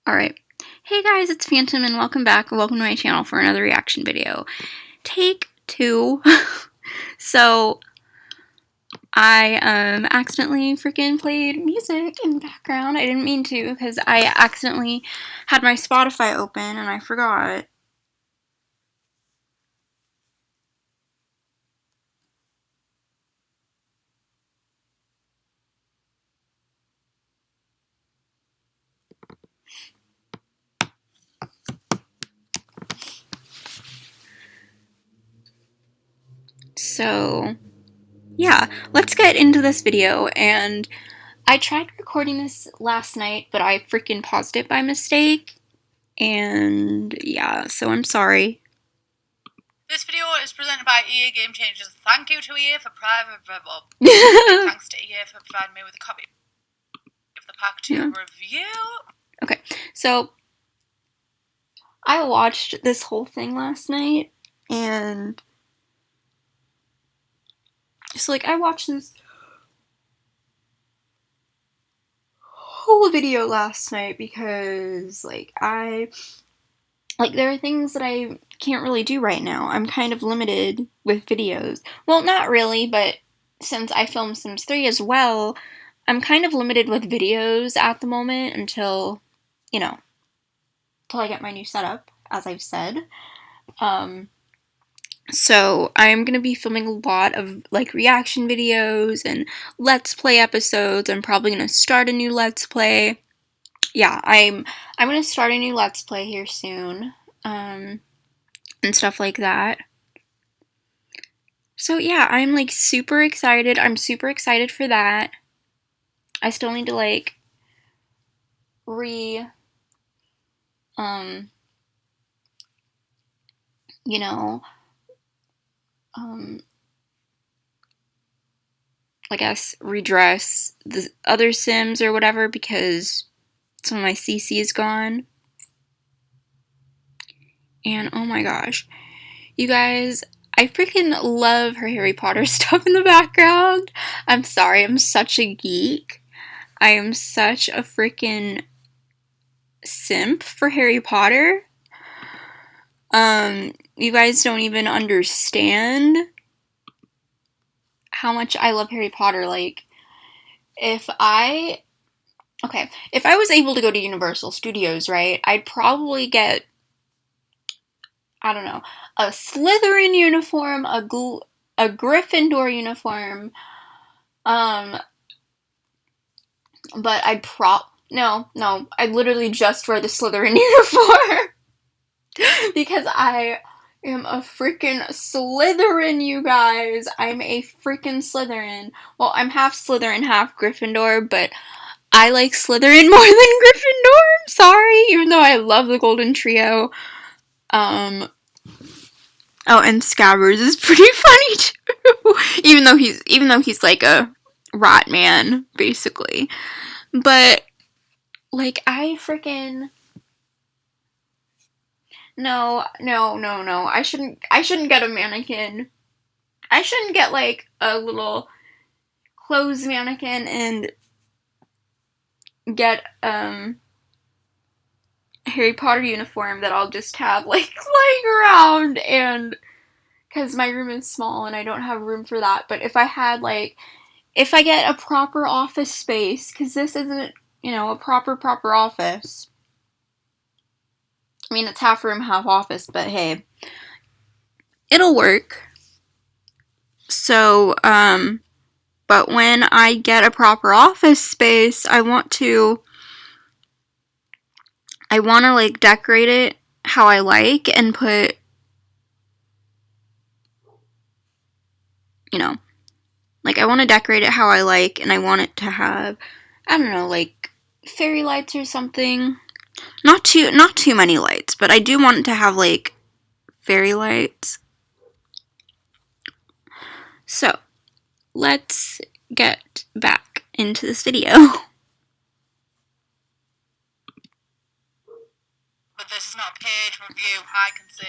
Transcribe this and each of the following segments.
Alright. Hey guys, it's Phantom and welcome back. Welcome to my channel for another reaction video. Take 2. So, I accidentally freaking played music in the background. I didn't mean to because I accidentally had my Spotify open and I forgot. So, yeah, let's get into this video. And I tried recording this last night, but I freaking paused it by mistake. And yeah, so I'm sorry. This video is presented by EA Game Changers. Thank you to EA for thanks to EA for providing me with a copy of the pack to review. Okay, so I watched this whole thing last night, and so I watched this whole video last night because there are things that I can't really do right now. I'm kind of limited with videos. Well, not really, but since I filmed Sims 3 as well, I'm kind of limited with videos at the moment until I get my new setup, as I've said. So I'm gonna be filming a lot of reaction videos and let's play episodes. I'm probably gonna start a new let's play. Yeah, I'm gonna start a new let's play here soon, and stuff like that. So yeah, I'm super excited. I'm super excited for that. I still need to you know, I guess redress the other Sims or whatever because some of my CC is gone. And oh my gosh, you guys, I freaking love her Harry Potter stuff in the background. I'm sorry, I'm such a geek. I am such a freaking simp for Harry Potter. You guys don't even understand how much I love Harry Potter. If I was able to go to Universal Studios, right, I'd probably get, I don't know, a Slytherin uniform, a Gryffindor uniform, but I'd literally just wear the Slytherin uniform because I am a freaking Slytherin, you guys. I'm a freaking Slytherin. Well, I'm half Slytherin, half Gryffindor, but I like Slytherin more than Gryffindor. I'm sorry, even though I love the Golden Trio. Oh, and Scabbers is pretty funny too. even though he's like a rat man, basically. But I freaking no. I shouldn't get a mannequin. I shouldn't get a little clothes mannequin and get Harry Potter uniform that I'll just have laying around, and because my room is small and I don't have room for that. But if I had if I get a proper office space, because this isn't a proper office. I mean, it's half room, half office, but hey, it'll work. So, but when I get a proper office space, I want to decorate it how I like and put, I want to decorate it how I like, and I want it to have, I don't know, fairy lights or something. Not too many lights, but I do want it to have fairy lights. So, let's get back into this video. But this is not a paid review. I can say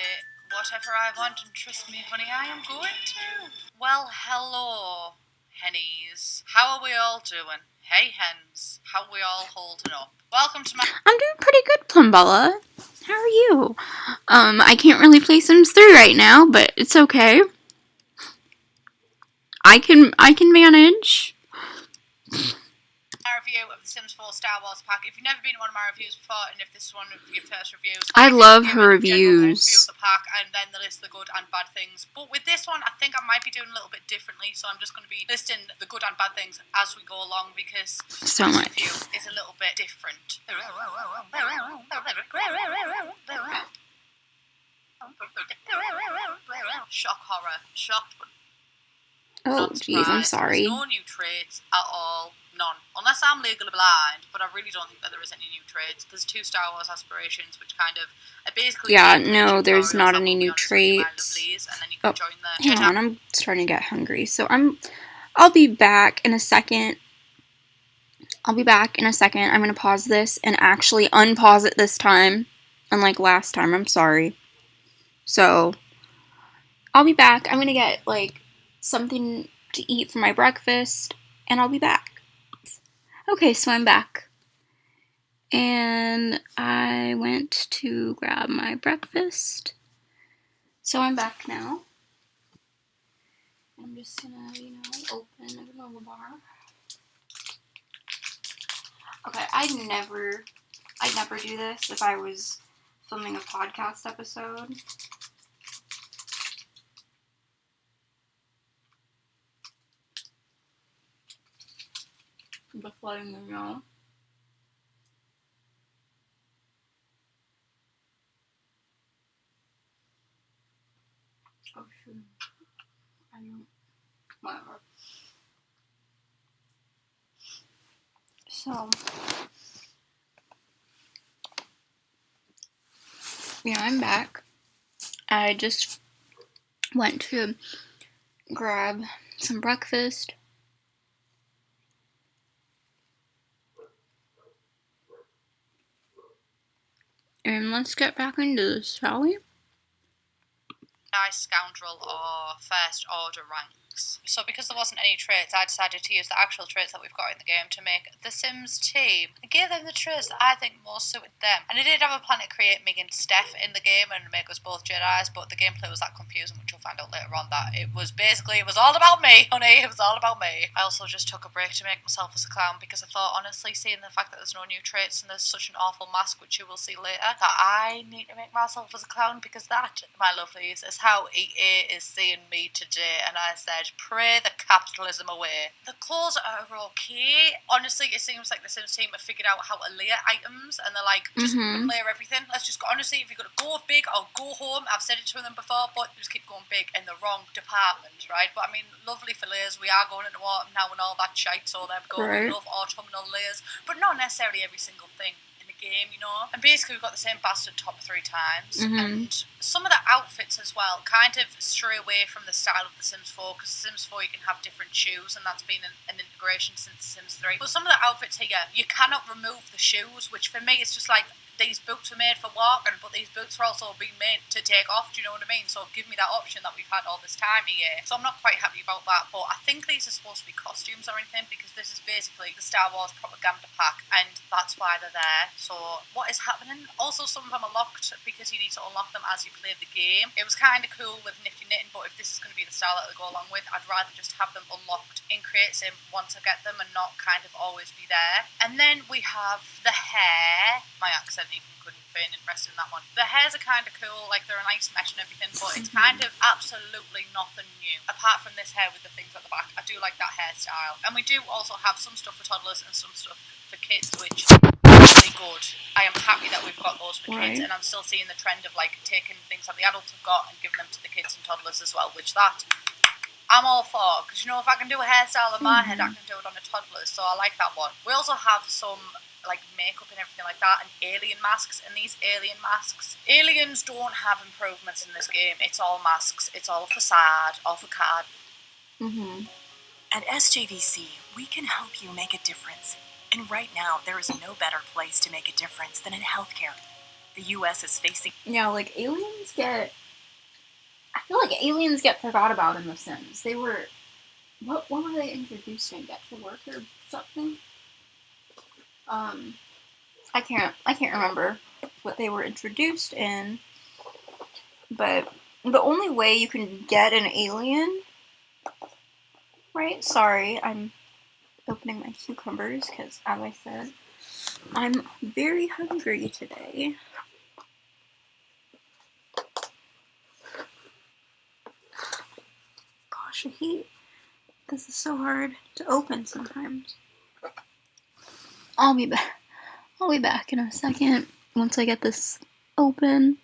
whatever I want, and trust me, honey, I am going to. Well, hello, hennies. How are we all doing? Hey, hens. How are we all holding up? Welcome to my... I'm doing pretty good, Welcome, Bella. How are you? I can't really play Sims 3 right now, but it's okay. I can manage. My review of the Sims 4 Star Wars pack. If you've never been to one of my reviews before, and if this is one of your first reviews, I love give her a general reviews. overview of the pack, and then the list of the good and bad things. But with this one, I think I might be doing a little bit differently, so I'm just going to be listing the good and bad things as we go along, because So this much. review is a little bit different. Shock horror. Shocked, but Oh, not jeez, I'm surprised. sorry. There's no new traits at all. None. Unless I'm legally blind, but I really don't think that there is any new traits. There's 2 Star Wars aspirations, which kind of are basically... Yeah, no, there's not any new traits. And then you can join the... Hang on, I'm starting to get hungry. So I'll be back in a second. I'm going to pause this and actually unpause it this time. Unlike last time, I'm sorry. So, I'll be back. I'm going to get, something to eat for my breakfast, and I'll be back. Okay, so I'm back. And I went to grab my breakfast. So I'm back now. I'm just gonna, open a granola bar. Okay, I'd never do this if I was filming a podcast episode. Just letting you know. Oh shoot. I don't. Whatever. So. Yeah, I'm back. I just went to grab some breakfast. And let's get back into this, shall we? Nice scoundrel or first order ranks. So because there wasn't any traits, I decided to use the actual traits that we've got in the game to make the Sims team. I gave them the traits that I think most suited them. And I did have a plan to create Mig and Steph in the game and make us both Jedis, but the gameplay was that confusing, which you'll find out later on, that it was all about me, honey. It was all about me. I also just took a break to make myself as a clown, because I thought, honestly, seeing the fact that there's no new traits and there's such an awful mask, which you will see later, that I need to make myself as a clown, because that, my lovelies, is how EA is seeing me today. And I said, pray the capitalism away. The clothes are okay. Honestly, it seems like the Sims team have figured out how to layer items, and they're like, just layer everything. Let's just go. Honestly, if you're going to go big or go home, I've said it to them before, but just keep going big in the wrong department, right? But I mean, lovely for layers. We are going into autumn now and all that shite, so there we go. Right. We love autumnal layers, but not necessarily every single thing game, and basically we've got the same bastard top 3 times, and some of the outfits as well kind of stray away from the style of the Sims 4, because the Sims 4 you can have different shoes, and that's been an integration since Sims 3, but some of the outfits here, you cannot remove the shoes, which for me it's just like, these boots were made for walking, but these boots are also being made to take off, do you know what I mean? So give me that option that we've had all this time here. So I'm not quite happy about that, but I think these are supposed to be costumes or anything, because this is basically the Star Wars propaganda pack, and that's why they're there. So what is happening? Also, some of them are locked, because you need to unlock them as you play the game. It was kind of cool with Nifty Knitting, but if this is going to be the style that they go along with, I'd rather just have them unlocked in Create Sim once I get them, and not kind of always be there. And then we have the hair. My accent even couldn't feign interest in that one. The hairs are kind of cool, like they're a nice mesh and everything, but it's kind of absolutely nothing new, apart from this hair with the things at the back. I do like that hairstyle. And we do also have some stuff for toddlers and some stuff for kids, which is really good. I am happy that we've got those for kids, and I'm still seeing the trend of like taking things that the adults have got and giving them to the kids and toddlers as well, which that I'm all for, because if I can do a hairstyle on my head, I can do it on a toddler's, so I like that one. We also have some like makeup and everything like that, and alien masks, and these alien masks, aliens don't have improvements in this game. It's all masks, it's all facade, all facade. At SJVC, we can help you make a difference, and right now there is no better place to make a difference than in healthcare. The US is facing... Yeah, like aliens get... I feel like aliens get forgot about in The Sims. They were... What were they introduced in? Get to Work or something? I can't remember. what they were introduced in. But the only way you can get an alien, right? Sorry, I'm opening my cucumbers because, as I said, I'm very hungry today. Gosh, I hate this. Is so hard to open sometimes. I'll be back in a second once I get this open.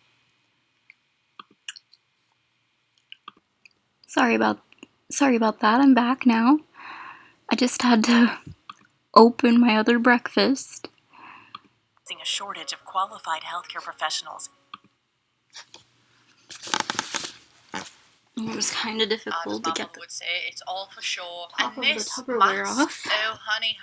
Sorry about that. I'm back now. I just had to open my other breakfast. A shortage of qualified healthcare professionals. It was kind of difficult to get the would say it's all for sure. Top And of this the Tupperware mask, off. oh honey,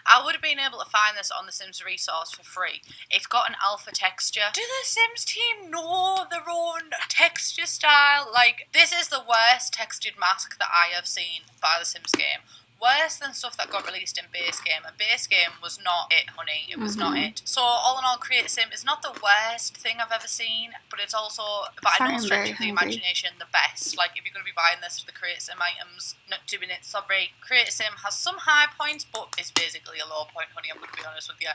I would have been able to find this on the Sims resource for free. It's got an alpha texture. Do the Sims team know their own texture style? Like, this is the worst textured mask that I have seen by the Sims game. Worse than stuff that got released in base game, and base game was not it, honey. It was not it. So all in all, Create Sim is not the worst thing I've ever seen, but it's also, by no stretch of the imagination, the best. Like, if you're going to be buying this for the Create Sim items, not doing it, sorry. Create Sim has some high points, but it's basically a low point, honey. I'm going to be honest with you.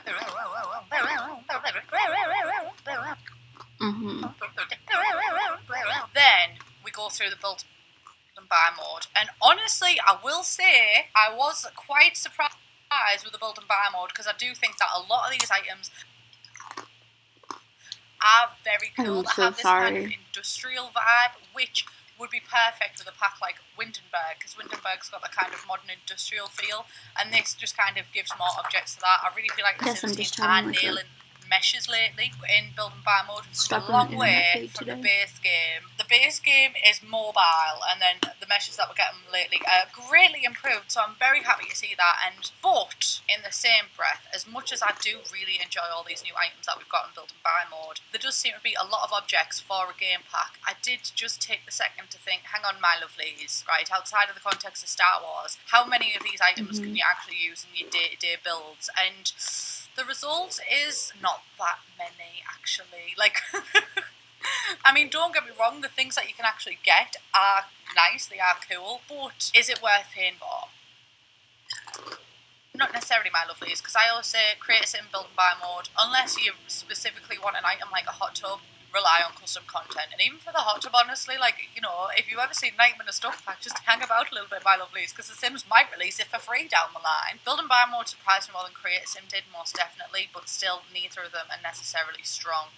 Then we go through the build and buy mode, and honestly, I will say I was quite surprised with the build and buy mode, because I do think that a lot of these items are very cool. They have this kind of industrial vibe, which would be perfect with a pack like Windenburg, because Windenburg's got the kind of modern industrial feel, and this just kind of gives more objects to that. I really feel like the Sims team are nailing meshes lately in build and buy mode. It's a long way from the base game. The base game is mobile, and then the meshes that we're getting lately are greatly improved, so I'm very happy to see that. But in the same breath, as much as I do really enjoy all these new items that we've got in build and buy mode, there does seem to be a lot of objects for a game pack. I did just take the second to think, hang on my lovelies, right, outside of the context of Star Wars, how many of these items can you actually use in your day-to-day builds? And the result is not that many, actually. Like, I mean, don't get me wrong, the things that you can actually get are nice, they are cool, but is it worth paying for? Not necessarily, my lovelies, because I always say Create Sim build and buy mode, unless you specifically want an item like a hot tub, rely on custom content. And even for the hot tub, honestly, like, you know, if you ever see an item in a stuff pack, just hang about a little bit, my lovelies, because the Sims might release it for free down the line. Build and buy mode surprised me more than Create Sim did, most definitely, but still neither of them are necessarily strong.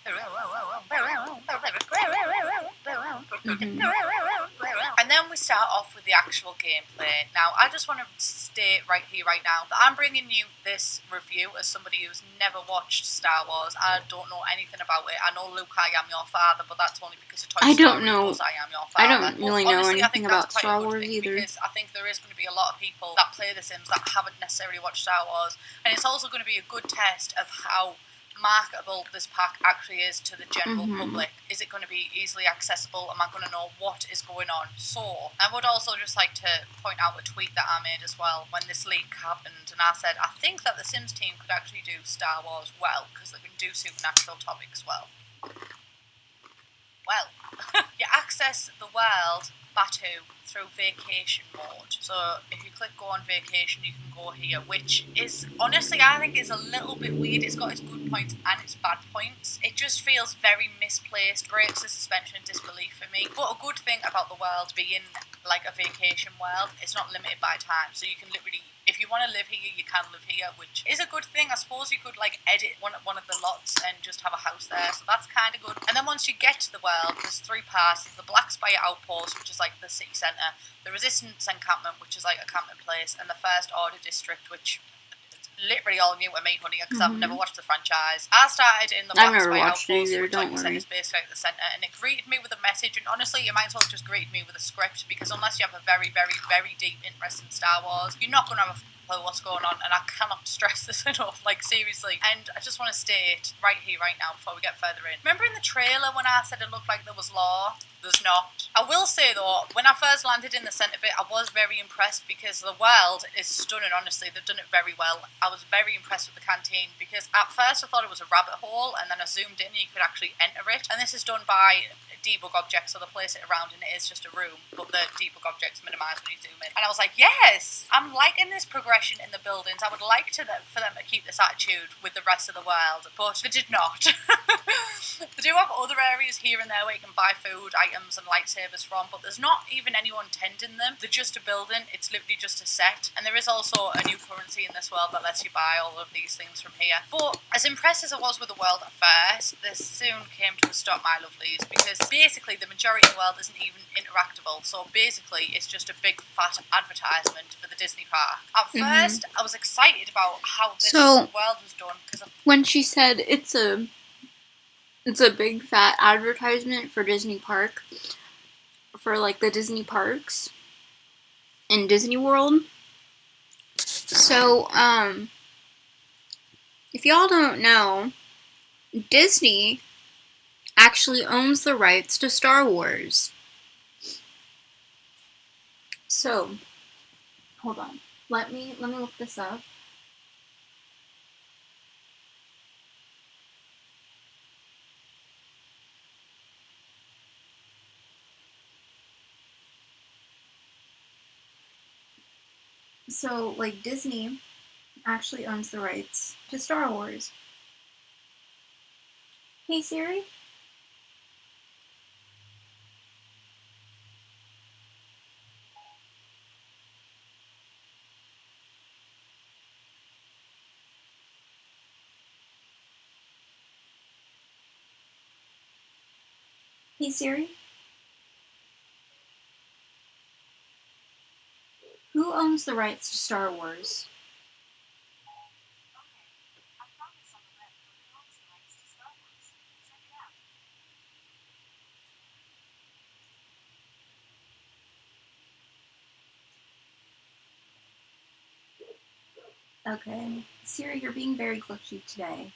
And then we start off with the actual gameplay. Now, I just want to state right here, right now, that I'm bringing you this review as somebody who's never watched Star Wars. I don't know anything about it. I know Luke, I am your father, but that's only because of Toy Story. I don't know. I am your father. I don't really know anything about Star Wars either. Because I think there is going to be a lot of people that play The Sims that haven't necessarily watched Star Wars, and it's also going to be a good test of how marketable this pack actually is to the general public. Is it going to be easily accessible? Am I going to know what is going on? So I would also just like to point out a tweet that I made as well when this leak happened, and I said I think that the Sims team could actually do Star Wars well, because they can do supernatural topics well. Well, you access the world Batu through vacation mode. So if you click go on vacation, you can go here, which is honestly, I think, is a little bit weird. It's got its good points and its bad points. It just feels very misplaced, breaks the suspension of disbelief for me. But a good thing about the world being like a vacation world, it's not limited by time, so you can literally, if you want to live here, you can live here, which is a good thing. I suppose you could like edit one of the lots and just have a house there, so that's kind of good. And then once you get to the world, there's 3 parts. There's the Black Spire Outpost, which is like the city centre, the Resistance Encampment, which is like a camping place, and the First Order District, which is literally all new to me, honey, because I've never watched the franchise. I started in the Black Spire Outpost, which, like you said, is basically like the centre, and it greeted me with a message, and honestly, you might as well just greet me with a script, because unless you have a very, very, very deep interest in Star Wars, you're not going to have a clue what's going on, and I cannot stress this enough, like seriously. And I just want to state right here, right now, before we get further in. Remember in the trailer when I said it looked like there was lore? There's not. I will say though, when I first landed in the centre bit, I was very impressed because the world is stunning, honestly. They've done it very well. I was very impressed with the canteen because at first I thought it was a rabbit hole, and then I zoomed in and you could actually enter it. And this is done by debug objects, so they place it around and it is just a room, but the debug objects minimise when you zoom in. And I was like, yes, I'm liking this progression in the buildings. I would like for them to keep this attitude with the rest of the world, but they did not. They do have other areas here and there where you can buy food, items and lightsabers from, but there's not even anyone tending them. They're just a building. It's literally just a set. And there is also a new currency in this world that lets you buy all of these things from here. But as impressed as I was with the world at first, this soon came to a stop, my lovelies, because basically the majority of the world isn't even interactable. So basically it's just a big fat advertisement for the Disney park. At first I was excited about how this world was done, because when she said it's a big fat advertisement for Disney Park, for like the Disney parks in Disney World. So, if y'all don't know, Disney actually owns the rights to Star Wars. So, hold on. Let me look this up. So, like, Disney actually owns the rights to Star Wars. Hey Siri? Hey Siri? Who owns the rights to Star Wars? Okay. Siri, you're being very glitchy today.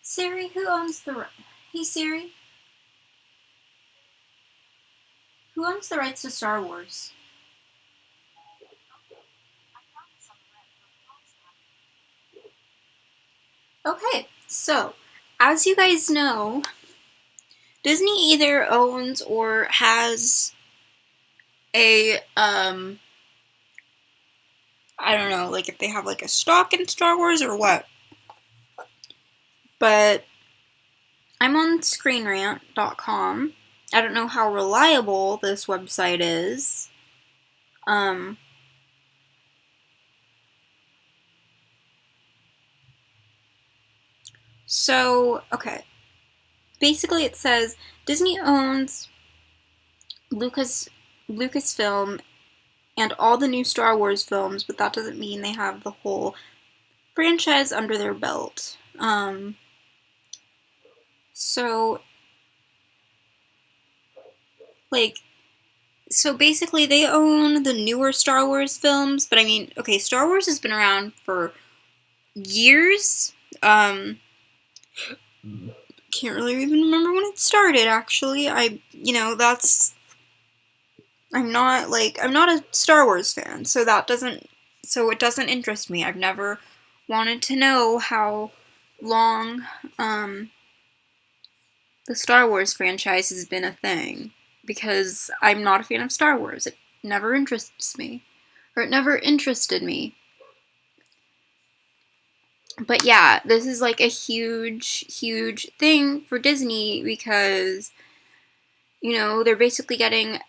Siri, who owns the... Hey Siri? Who owns the rights to Star Wars? Okay, so, as you guys know, Disney either owns or has a, I don't know, like if they have like a stock in Star Wars or what. But I'm on screenrant.com. I don't know how reliable this website is. So, okay. Basically it says Disney owns Lucasfilm and all the new Star Wars films, but that doesn't mean they have the whole franchise under their belt. So basically they own the newer Star Wars films, but I mean, okay, Star Wars has been around for years. Can't really even remember when it started, actually. I'm not a Star Wars fan, so it doesn't interest me. I've never wanted to know how long, the Star Wars franchise has been a thing, because I'm not a fan of Star Wars. It never interests me, or it never interested me. But yeah, this is like a huge, huge thing for Disney because, they're basically getting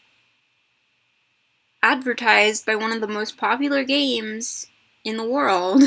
advertised by one of the most popular games in the world.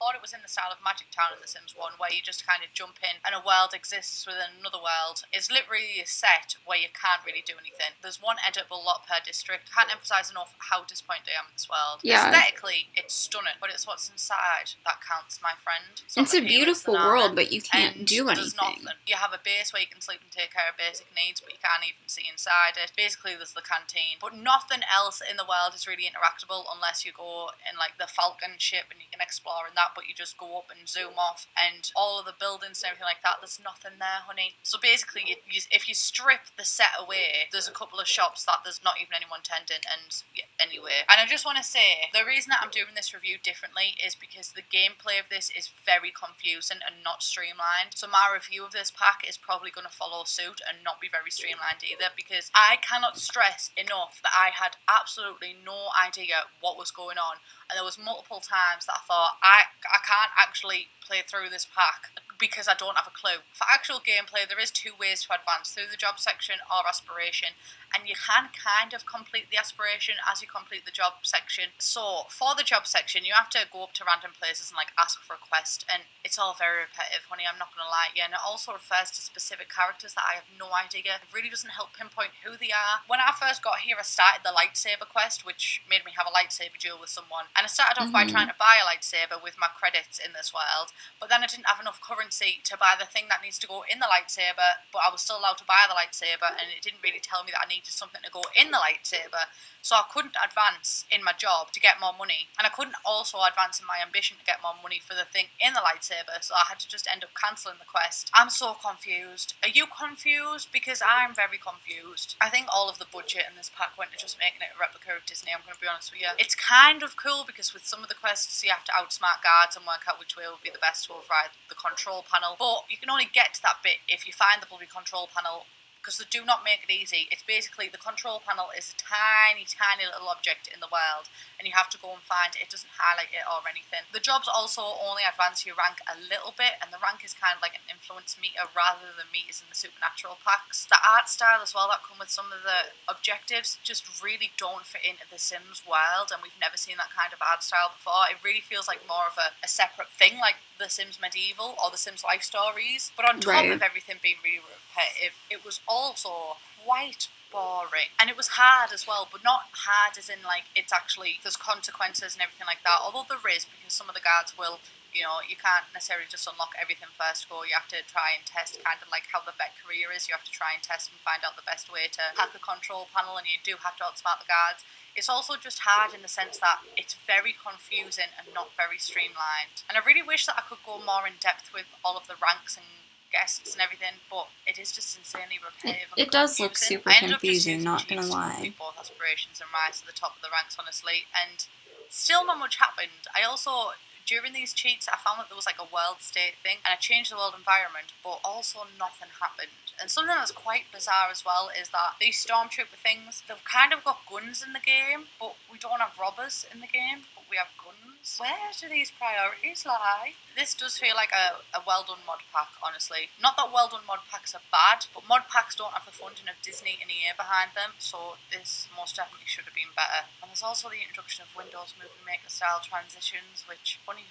thought it was in the style of Magic Town in The Sims 1, where you just kind of jump in and a world exists within another world. It's literally a set where you can't really do anything. There's one editable lot per district. Can't emphasize enough how disappointed I am in this world. Yeah. Aesthetically, it's stunning, but it's what's inside that counts, my friend. It's a beautiful world, but you can't do anything. There's nothing. You have a base where you can sleep and take care of basic needs, but you can't even see inside it. Basically, there's the canteen, but nothing else in the world is really interactable unless you go in like the Falcon ship and you can explore in that, but you just go up and zoom off, and all of the buildings and everything like that, there's nothing there, honey. So basically, if you strip the set away, there's a couple of shops that there's not even anyone tending, and yeah, anyway. And I just want to say, the reason that I'm doing this review differently is because the gameplay of this is very confusing and not streamlined. So my review of this pack is probably going to follow suit and not be very streamlined either, because I cannot stress enough that I had absolutely no idea what was going on, and there was multiple times that I thought I can't actually play through this pack because I don't have a clue. For actual gameplay, there is two ways to advance, through the job section or aspiration, and you can kind of complete the aspiration as you complete the job section. So for the job section, you have to go up to random places and like ask for a quest, and it's all very repetitive, honey, I'm not going to lie to you, and it also refers to specific characters that I have no idea. It really doesn't help pinpoint who they are. When I first got here, I started the lightsaber quest, which made me have a lightsaber duel with someone, and I started off by trying to buy a lightsaber with my credits in this world, but then I didn't have enough currency to buy the thing that needs to go in the lightsaber, but I was still allowed to buy the lightsaber, and it didn't really tell me that I needed something to go in the lightsaber, so I couldn't advance in my job to get more money, and I couldn't also advance in my ambition to get more money for the thing in the lightsaber, so I had to just end up cancelling the quest. I'm so confused. Are you confused? Because I'm very confused. I think all of the budget in this pack went to just making it a replica of Disney, I'm going to be honest with you. It's kind of cool because with some of the quests you have to outsmart guards and work out which way would be the best to override the control panel, but you can only get to that bit if you find the bloody control panel, because they do not make it easy. It's basically, the control panel is a tiny, tiny little object in the world, and you have to go and find it. It doesn't highlight it or anything. The jobs also only advance your rank a little bit, and the rank is kind of like an influence meter rather than meters in the supernatural packs. The art style as well that come with some of the objectives just really don't fit into the Sims world, and we've never seen that kind of art style before. It really feels like more of a separate thing, like the Sims Medieval or the Sims Life Stories. But on top of everything being really repetitive, it was also quite boring, and it was hard as well, but not hard as in like it's actually, there's consequences and everything like that, although there is, because some of the guards will, you know, you can't necessarily just unlock everything first go. You have to try and test, kind of like how the vet career is. You have to try and test and find out the best way to hack the control panel, and you do have to outsmart the guards. It's also just hard in the sense that it's very confusing and not very streamlined, and I really wish that I could go more in depth with all of the ranks and guests and everything, but it is just insanely repetitive. It does look super confusing, not gonna lie. Both aspirations and rise to the top of the ranks, honestly, and still not much happened. I also, during these cheats, I found that there was like a world state thing, and I changed the world environment, but also nothing happened. And something that's quite bizarre as well is that these stormtrooper things, they've kind of got guns in the game, but we don't have robbers in the game, but we have guns. Where do these priorities lie? This does feel like a well-done mod pack, honestly. Not that well-done mod packs are bad, but mod packs don't have the funding of Disney and EA behind them, so this most definitely should have been better. And there's also the introduction of Windows Movie Maker style transitions, which, honey,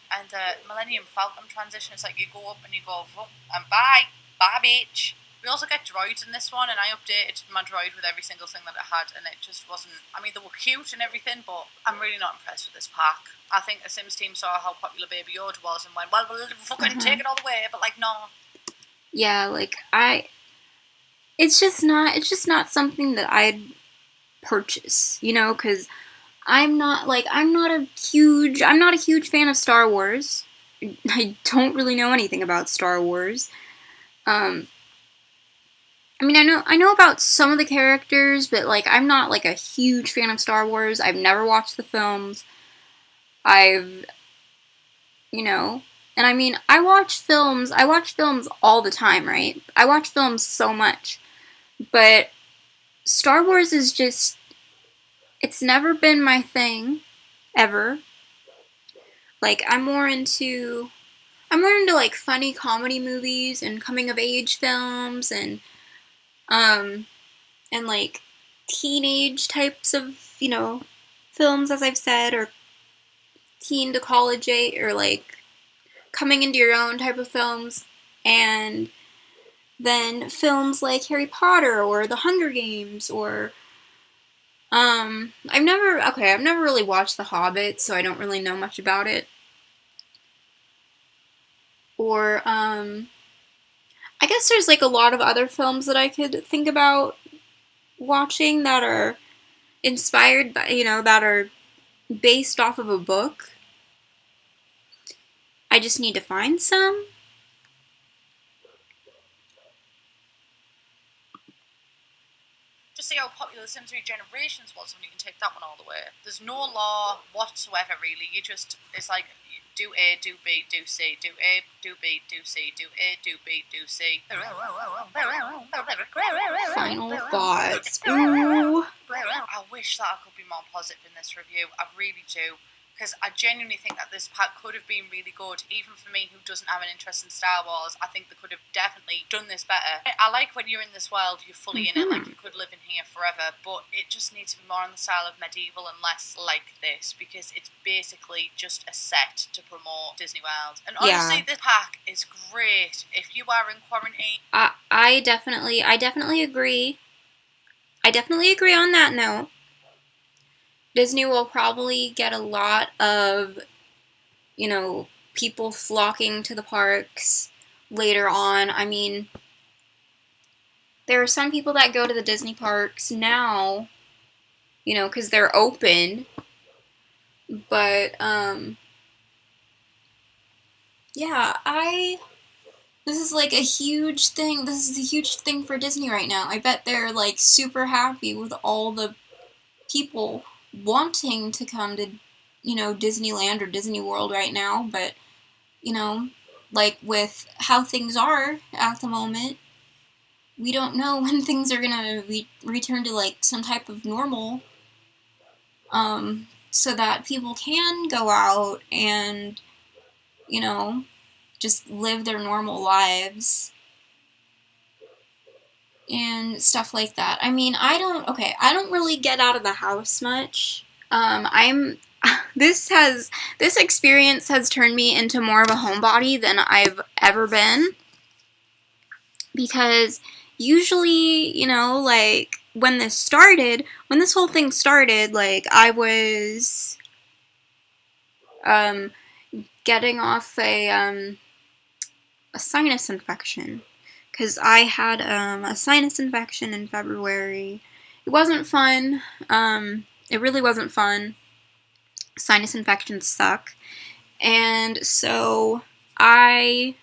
and Millennium Falcon transition. It's like you go up and you go, and bye bitch. We also get droids in this one, and I updated my droid with every single thing that it had, and it just wasn't, I mean, they were cute and everything, but I'm really not impressed with this pack. I think the Sims team saw how popular Baby Yoda was and went, well, we'll fucking take it all the way, but like, no. Yeah, like, it's just not something that I'd purchase, you know, because I'm not a huge fan of Star Wars. I don't really know anything about Star Wars. I mean, I know about some of the characters, but, like, I'm not, like, a huge fan of Star Wars. I've never watched the films. You know, and I mean, I watch films all the time, right? I watch films so much. But Star Wars is just, it's never been my thing, ever. Like, I'm more into, like, funny comedy movies and coming-of-age films and like, teenage types of, you know, films, as I've said, or teen to college age, or like coming into your own type of films, and then films like Harry Potter or The Hunger Games, or I've never really watched The Hobbit, so I don't really know much about it. Or I guess there's like a lot of other films that I could think about watching that are inspired by, that are based off of a book. I just need to find some. Just see how popular Sims Regenerations was when you can take that one all the way. There's no law whatsoever, really. It's like, do A, do B, do C, do A, do B, do C, do A, do B, do C. Final thoughts. Ooh. I wish that I could be more positive in this review. I really do. Because I genuinely think that this pack could have been really good, even for me who doesn't have an interest in Star Wars. I think they could have definitely done this better. I like when you're in this world, you're fully in it, like you could live in here forever, but it just needs to be more in the style of medieval and less like this, because it's basically just a set to promote Disney World. And honestly, this pack is great if you are in quarantine. I definitely agree. I definitely agree on that note. Disney will probably get a lot of, people flocking to the parks later on. I mean, there are some people that go to the Disney parks now, because they're open. But, yeah, this is like a huge thing. This is a huge thing for Disney right now. I bet they're like super happy with all the people wanting to come to, Disneyland or Disney World right now, but, like with how things are at the moment, we don't know when things are gonna return to like some type of normal, so that people can go out and, just live their normal lives and stuff like that. I mean, I don't really get out of the house much. This experience has turned me into more of a homebody than I've ever been, because usually, like when this whole thing started, like I was getting off a sinus infection, because I had a sinus infection in February. It wasn't fun. It really wasn't fun. Sinus infections suck. And so I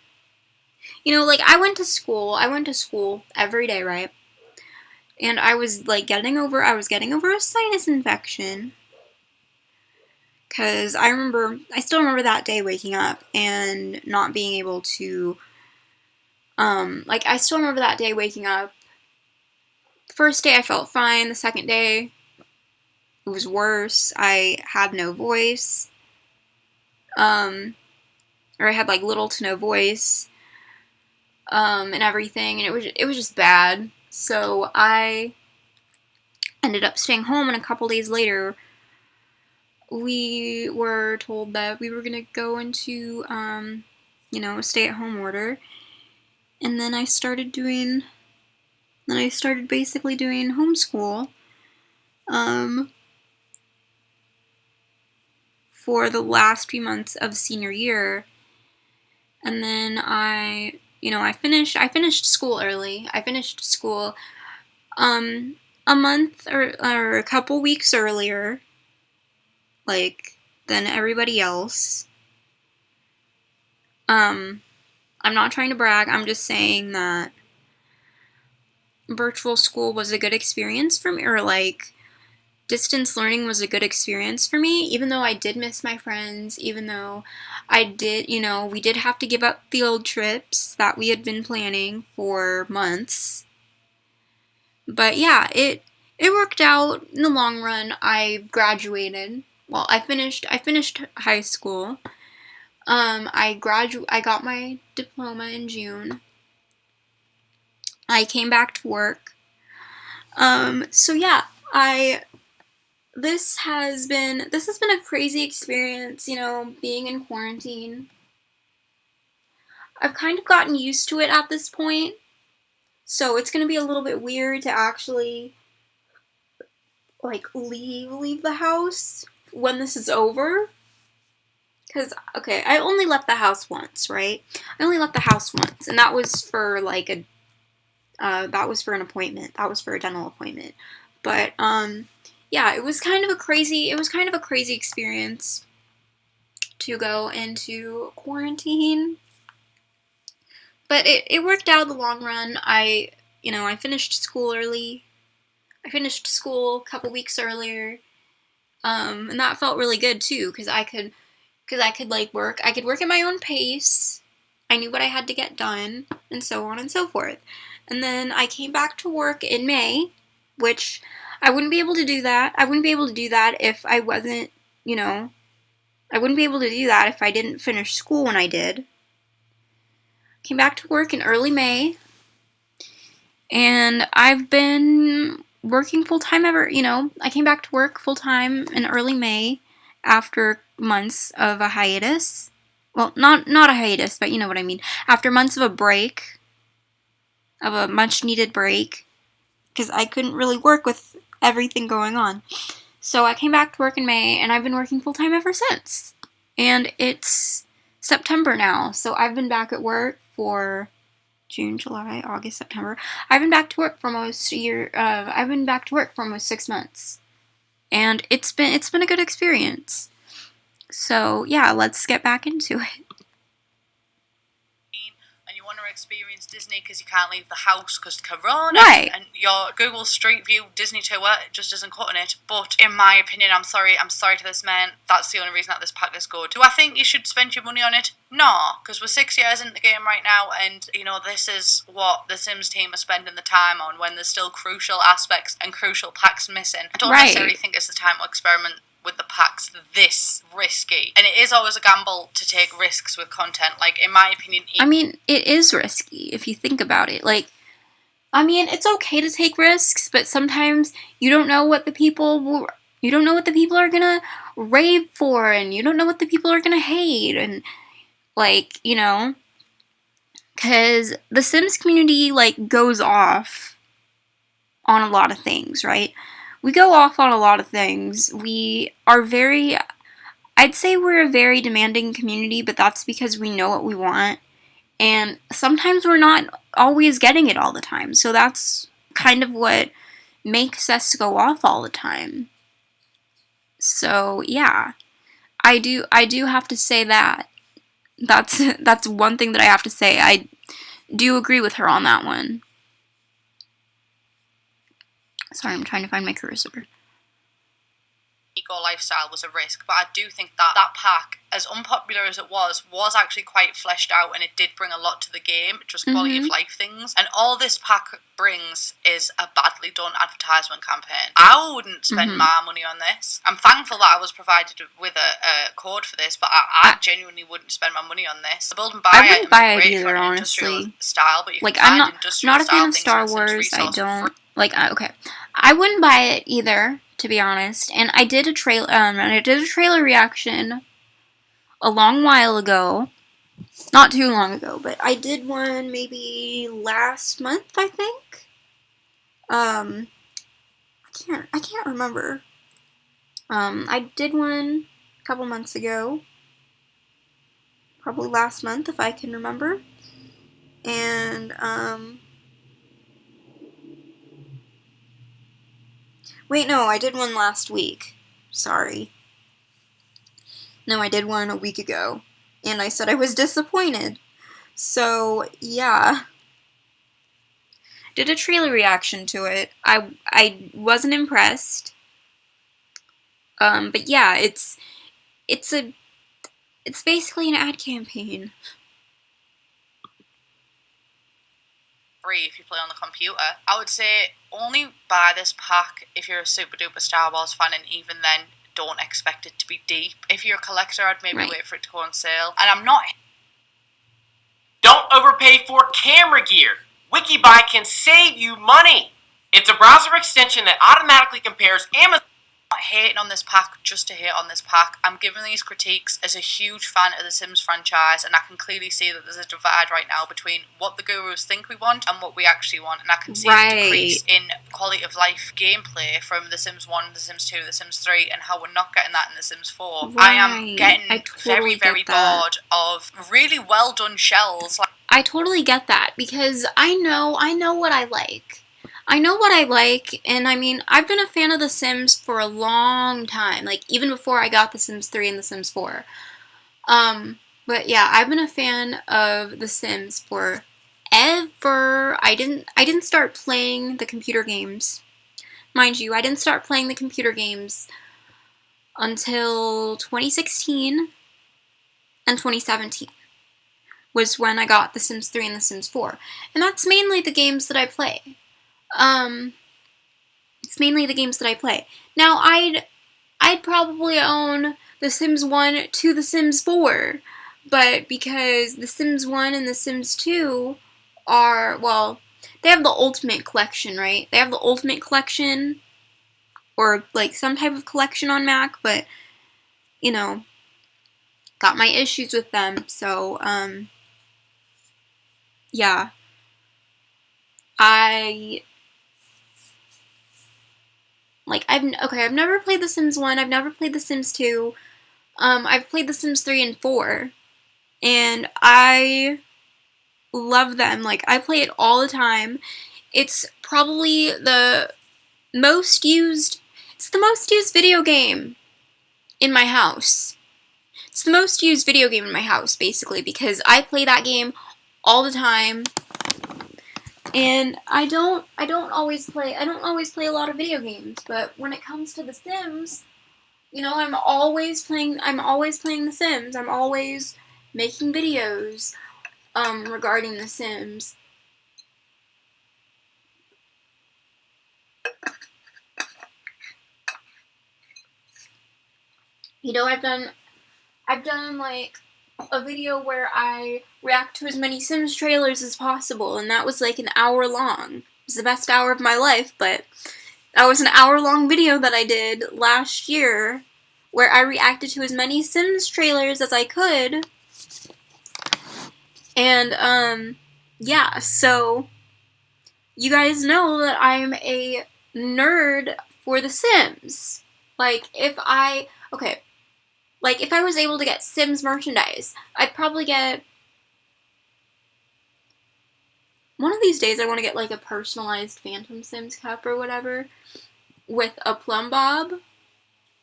went to school. I went to school every day, right? And I was getting over a sinus infection. Because I still remember that day waking up and not being able to, I still remember that day waking up. The first day I felt fine. The second day, it was worse. I had no voice. Or I had little to no voice. And everything, and it was just bad. So I ended up staying home, and a couple days later, we were told that we were gonna go into, a stay-at-home order, and then I started basically doing homeschool, for the last few months of senior year, and then I finished school early. I finished school, a month or a couple weeks earlier, than everybody else. I'm not trying to brag, I'm just saying that virtual school was a good experience for me, or distance learning was a good experience for me, even though I did miss my friends, even though I did, we did have to give up field trips that we had been planning for months. But yeah, it worked out in the long run. I graduated. Well, I finished high school. I got my diploma in June. I came back to work. So yeah, I this has been a crazy experience, you know, being in quarantine. I've kind of gotten used to it at this point, so it's gonna be a little bit weird to actually like leave the house when this is over. Because, okay, I only left the house once, right? I only left the house once, and that was for like that was for an appointment. That was for a dental appointment. But yeah, it was kind of a crazy experience to go into quarantine. But it worked out in the long run. I finished school early. I finished school a couple weeks earlier. And that felt really good too, because I could like work. I could work at my own pace. I knew what I had to get done, and so on and so forth. And then I came back to work in May, which I wouldn't be able to do that. I wouldn't be able to do that if I wasn't, I wouldn't be able to do that if I didn't finish school when I did. Came back to work in early May, and I've been working full-time I came back to work full-time in early May after months of a hiatus. Well, not a hiatus, but you know what I mean. After months of a break, of a much-needed break, because I couldn't really work with everything going on. So I came back to work in May, and I've been working full-time ever since. And it's September now, so I've been back at work for June, July, August, September. I've been back to work for almost a year. I've been back to work for almost 6 months, and it's been a good experience. So yeah, let's get back into it. And you want to experience Disney because you can't leave the house because Corona, Right. And your Google Street View Disney tour just isn't cutting it. But in my opinion, I'm sorry to this man, that's the only reason that this pack is good. Do I think you should spend your money on it? No, because we're 6 years into the game right now, and this is what the Sims team are spending the time on when there's still crucial aspects and crucial packs missing. I don't necessarily think it's the time to experiment with the packs this risky. And it is always a gamble to take risks with content. Like, in my opinion... it is risky if you think about it. Like, it's okay to take risks, but sometimes you don't know what the people are gonna rave for, and you don't know what the people are gonna hate, and, like, because the Sims community, like, goes off on a lot of things, right? We go off on a lot of things. I'd say we're a very demanding community, but that's because we know what we want. And sometimes we're not always getting it all the time. So that's kind of what makes us go off all the time. So yeah, I do have to say that. That's one thing that I have to say. I do agree with her on that one. Sorry, I'm trying to find my cursor. Eco lifestyle was a risk, but I do think that pack, as unpopular as it was actually quite fleshed out, and it did bring a lot to the game, just quality of life things. And all this pack brings is a badly done advertisement campaign. I wouldn't spend my money on this. I'm thankful that I was provided with a code for this, but I genuinely wouldn't spend my money on this. The build and buy I wouldn't buy it great either, for an honestly. industrial style, but you like, can I'm not a fan of Star Wars. I don't okay. I wouldn't buy it either, to be honest. And I did a trailer reaction a long while ago. Not too long ago, but I did one maybe last month, I think. I can't remember. I did one a couple months ago. Probably last month, if I can remember. And, wait, no, I did one last week. Sorry. No, I did one a week ago. And I said I was disappointed. So, yeah. Did a trailer reaction to it. I wasn't impressed. But yeah, it's basically an ad campaign. Free if you play on the computer. I would say only buy this pack if you're a super duper Star Wars fan, and even then, don't expect it to be deep. If you're a collector, I'd maybe wait for it to go on sale. And I'm not... Don't overpay for camera gear. Wikibuy can save you money. It's a browser extension that automatically compares Amazon... hating on this pack just to hate on this pack. I'm giving these critiques as a huge fan of the Sims franchise, and I can clearly see that there's a divide right now between what the gurus think we want and what we actually want, and I can see the decrease in quality of life gameplay from The Sims 1, The Sims 2, The Sims 3, and how we're not getting that in The Sims 4. Right. I am getting very, very bored of really well done shells. I totally get that, because I know what I like. I know what I like, and I mean, I've been a fan of The Sims for a long time, like, even before I got The Sims 3 and The Sims 4. But yeah, I've been a fan of The Sims forever. I didn't start playing the computer games. Mind you, I didn't start playing the computer games until 2016 and 2017. Was when I got The Sims 3 and The Sims 4. And that's mainly the games that I play. It's mainly the games that I play. Now, I'd probably own The Sims 1 to The Sims 4, but because The Sims 1 and The Sims 2 are, well, they have the Ultimate Collection, right? They have the Ultimate Collection, or, like, some type of collection on Mac, but, you know, got my issues with them, so, yeah. I've never played The Sims 1, I've never played The Sims 2, I've played The Sims 3 and 4, and I love them. Like, I play it all the time. It's probably the most used video game in my house. It's the most used video game in my house, basically, because I play that game all the time. And I don't always play a lot of video games, but when it comes to The Sims, you know, I'm always playing The Sims. I'm always making videos regarding The Sims. You know, I've done like a video where I react to as many Sims trailers as possible, and that was like an hour long. It was the best hour of my life, but that was an hour-long video that I did last year where I reacted to as many Sims trailers as I could. And, yeah, so you guys know that I'm a nerd for The Sims. Like, if I was able to get Sims merchandise, I'd probably get... One of these days I want to get, like, a personalized Phantom Sims cup or whatever with a plumb bob.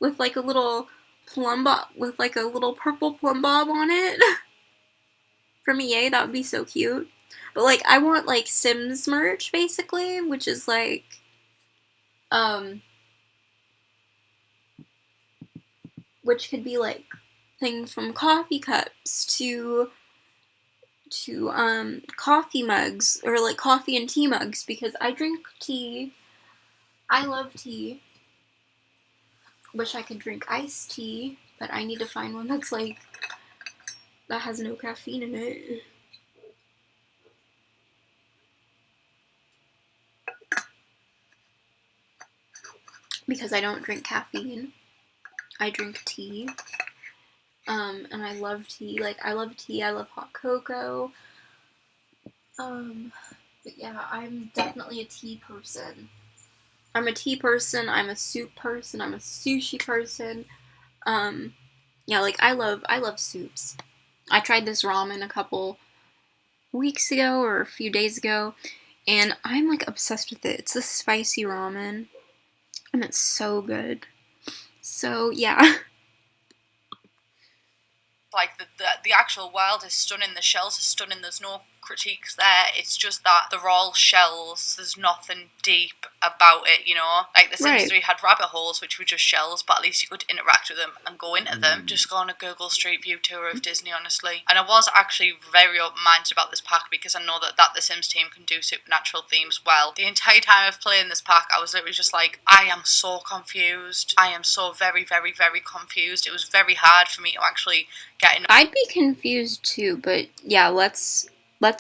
With, like, a little plumb bob... With, like, a little purple plumb bob on it. From EA, that would be so cute. But, like, I want, like, Sims merch, basically, which is, like... Which could be, like, things from coffee cups to coffee mugs, or, like, coffee and tea mugs, because I drink tea. I love tea. Wish I could drink iced tea, but I need to find one that's, like, that has no caffeine in it. Because I don't drink caffeine. I drink tea. And I love tea. Like, I love tea, I love hot cocoa. But yeah, I'm definitely a tea person. I'm a tea person, I'm a soup person, I'm a sushi person. Yeah, like, I love soups. I tried this ramen a couple weeks ago, or a few days ago, and I'm, like, obsessed with it. It's the spicy ramen, and it's so good. So, yeah. Like, the actual world is stunning, the shells are stunning, there's no critiques there, it's just that they're all shells, there's nothing deep about it, you know? Like, The Sims 3 had rabbit holes, which were just shells, but at least you could interact with them and go into them. Just go on a Google Street View tour of Disney, honestly. And I was actually very open-minded about this pack, because I know that The Sims team can do supernatural themes well. The entire time of playing this pack, I was literally just like, I am so confused. I am so very, very, very confused. It was very hard for me to actually get in. I'd be confused too, but yeah, let's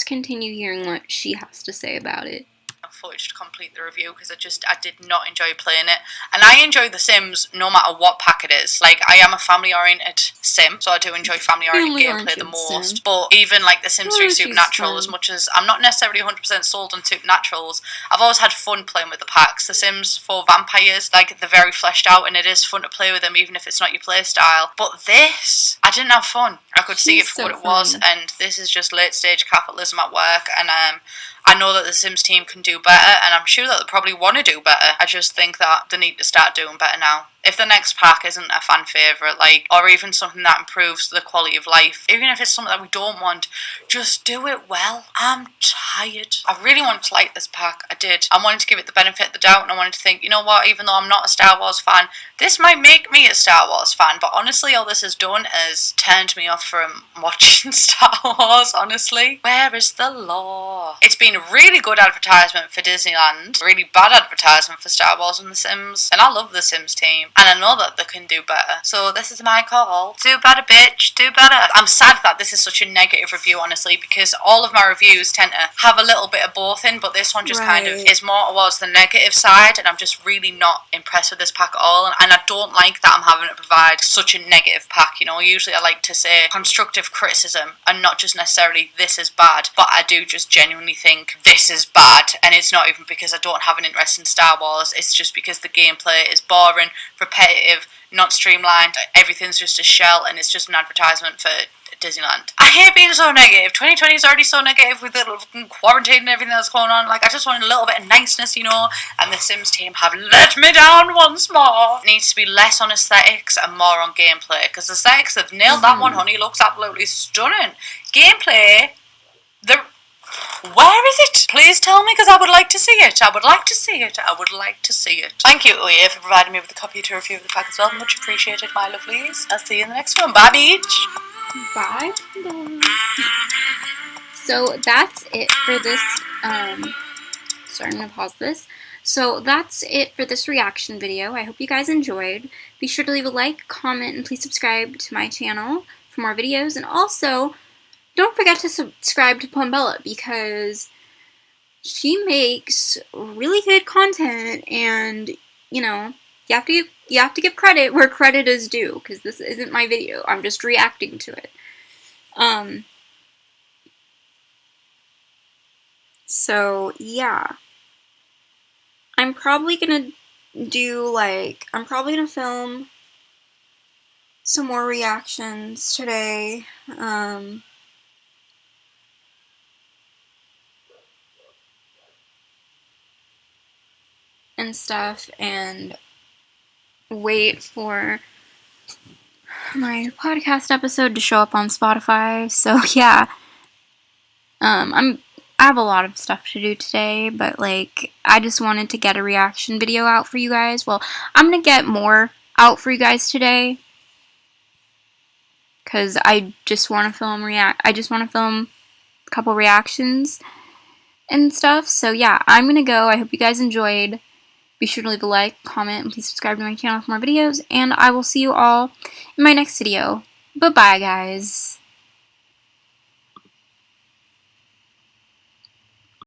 continue hearing what she has to say about it. of footage to complete the review because I did not enjoy playing it. And I enjoy The Sims no matter what pack it is. Like, I am a family-oriented sim, so I do enjoy family-oriented gameplay the most. Sim. But even like The Sims 3 she's Supernatural, fun. as much as I'm not necessarily 100% sold on Supernaturals, I've always had fun playing with the packs. The Sims 4 Vampires, like, they're very fleshed out and it is fun to play with them even if it's not your play style. But this, I didn't have fun. I could see it for what it was, and this is just late stage capitalism at work, and I know that the Sims team can do better, and I'm sure that they probably want to do better. I just think that they need to start doing better now. If the next pack isn't a fan favourite, like, or even something that improves the quality of life, even if it's something that we don't want, just do it well. I'm tired. I really wanted to like this pack. I did. I wanted to give it the benefit of the doubt, and I wanted to think, you know what, even though I'm not a Star Wars fan, this might make me a Star Wars fan. But honestly, all this has done is turned me off from watching Star Wars, honestly. Where is the law? It's been a really good advertisement for Disneyland, really bad advertisement for Star Wars and The Sims, and I love The Sims team. And I know that they can do better. So this is my call. Do better, bitch. Do better. I'm sad that this is such a negative review, honestly, because all of my reviews tend to have a little bit of both in, but this one just kind of is more towards the negative side, and I'm just really not impressed with this pack at all. And I don't like that I'm having to provide such a negative pack, you know. Usually I like to say constructive criticism and not just necessarily this is bad, but I do just genuinely think this is bad, and it's not even because I don't have an interest in Star Wars, it's just because the gameplay is boring, repetitive, not streamlined, everything's just a shell, and it's just an advertisement for Disneyland. I hate being so negative. 2020 is already so negative with the quarantine and everything that's going on. Like, I just want a little bit of niceness, you know, and the Sims team have let me down once more. It needs to be less on aesthetics and more on gameplay, because aesthetics, they've nailed that one, honey. It looks absolutely stunning. Gameplay, where is it? Please tell me, because I would like to see it. I would like to see it. I would like to see it. Thank you, Uwe, for providing me with a copy to review of the pack as well. Much appreciated, my lovelies. I'll see you in the next one. Bye, beach. Bye. So that's it for this, sorry, I'm gonna pause this. So that's it for this reaction video. I hope you guys enjoyed. Be sure to leave a like, comment, and please subscribe to my channel for more videos. And also, don't forget to subscribe to Plumbella, because she makes really good content, and, you know, you have to give credit where credit is due, because this isn't my video. I'm just reacting to it. So, yeah. I'm probably gonna film some more reactions today. And stuff, and wait for my podcast episode to show up on Spotify. So yeah, I have a lot of stuff to do today, but like, I just wanted to get a reaction video out for you guys. Well, I'm gonna get more out for you guys today, because I just want to film a couple reactions and stuff. So yeah, I'm gonna go. I hope you guys enjoyed. Be sure to leave a like, comment, and please subscribe to my channel for more videos, and I will see you all in my next video. Bye-bye, guys.